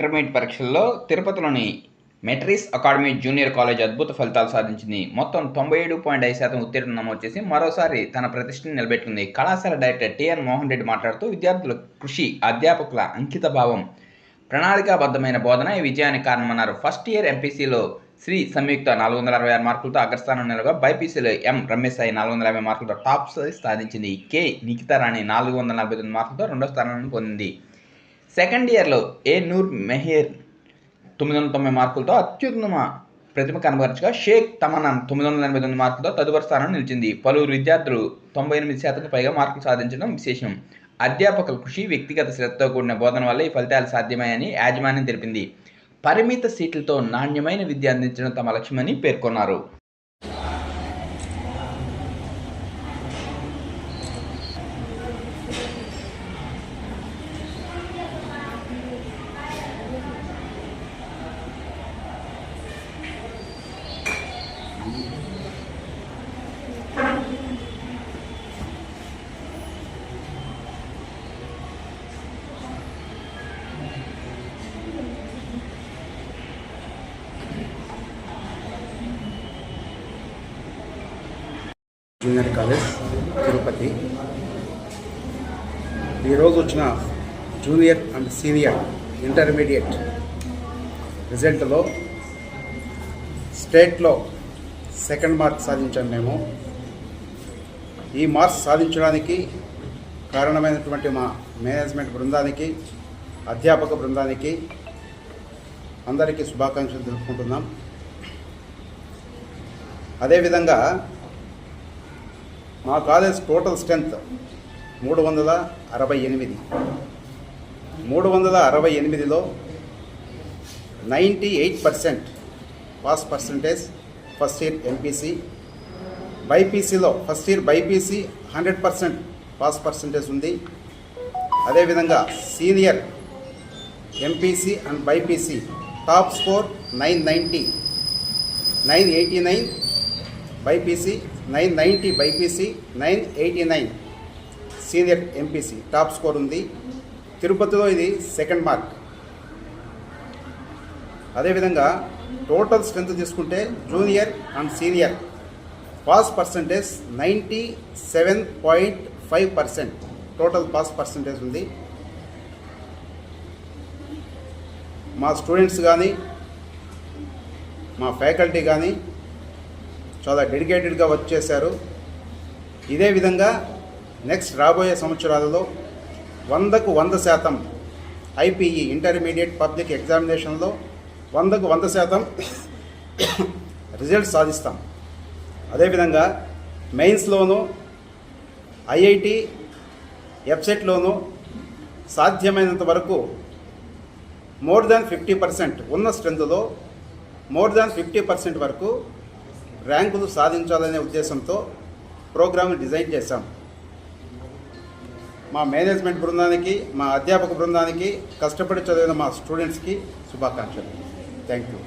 Intermediate పరీక్షల్లో తిరుపతిలోని మెట్రిస్ academy junior college అద్భుత ఫలితాలు సాధించింది. మొత్తం 97.5% ఉత్తీర్ణత నమోదు చేసి మరోసారి తన ప్రతిష్టను నిలబెట్టుకుంది. కళాశాల డైరెక్టర్ టిఎన్ మోహన్ రెడ్డి మాట్లాడుతూ, విద్యార్థుల కృషి, అధ్యాపకుల అంకితభావం, ప్రణాళికాబద్ధమైన బోధన ఈ విజయానికి కారణమన్నారు. ఫస్ట్ ఇయర్ ఎంపీసీలో శ్రీ సంయుక్త 466 మార్కులతో అగ్రస్థానం నిలవగా, బైపీసీలో ఎం రమేశాయి 450 మార్కులతో టాప్ సాధించింది. కె నిఖితారాణి 449 మార్కులతో రెండో స్థానాన్ని పొందింది. సెకండ్ ఇయర్లో ఏ నూర్ మెహర్ 990 మార్కులతో అత్యుత్తమ ప్రతిభ కనబరచగా, షేక్ తమన్నా 989 మార్కులతో తదుపరి స్థానం నిలిచింది. పలువురు విద్యార్థులు 98% పైగా మార్కులు సాధించడం విశేషం. అధ్యాపకుల కృషి, వ్యక్తిగత శ్రద్ధతో కూడిన బోధన వల్ల ఈ ఫలితాలు సాధ్యమయ్యాయని యాజమాన్యం తెలిపింది. పరిమిత సీట్లతో నాణ్యమైన విద్య అందించడం తమ లక్ష్యమని పేర్కొన్నారు. జూనియర్ కాలేజ్ తిరుపతి ఈరోజు వచ్చిన జూనియర్ అండ్ సీనియర్ ఇంటర్మీడియట్ రిజల్ట్లో స్టేట్లో సెకండ్ మార్క్ సాధించాం మేము. ఈ మార్క్స్ సాధించడానికి కారణమైనటువంటి మా మేనేజ్మెంట్ బృందానికి, అధ్యాపక బృందానికి అందరికీ శుభాకాంక్షలు తెలుపుకుంటున్నాం. అదేవిధంగా మా కాలేజ్ టోటల్ స్ట్రెంత్ 368. 368లో 98% pass percentage first year MPC. బైపీసీలో first year BiPC 100% pass percentage ఉంది. అదేవిధంగా senior MPC and BiPC top score 990, 989 BiPC, 990 BiPC, 989 senior MPC top score ఉంది. తిరుపతిలో ఇది సెకండ్ మార్క్. అదేవిధంగా టోటల్ స్ట్రెంత్ తీసుకుంటే junior and senior pass percentage 97.5% total pass percentage ఉంది. మా స్టూడెంట్స్ కానీ, మా ఫ్యాకల్టీ కానీ చాలా డెడికేటెడ్గా వర్క్ చేశారు. ఇదే విధంగా నెక్స్ట్ రాబోయే సంవత్సరాలలో 100కు 100% ఐపీఈ ఇంటర్మీడియట్ పబ్లిక్ ఎగ్జామినేషన్లో 100కు 100% రిజల్ట్స్ సాధిస్తాం. అదేవిధంగా మెయిన్స్లోనూ, ఐఐటి, ఎఫ్సెట్లోనూ సాధ్యమైనంత వరకు మోర్ దాన్ 50% ఉన్న స్ట్రెంత్లో మోర్ దాన్ 50% వరకు ర్యాంకులు సాధించాలనే ఉద్దేశంతో ప్రోగ్రామ్ని డిజైన్ చేశాం. మా మేనేజ్మెంట్ బృందానికి, మా అధ్యాపక బృందానికి, కష్టపడి చదివిన మా స్టూడెంట్స్కి శుభాకాంక్షలు. Thank you.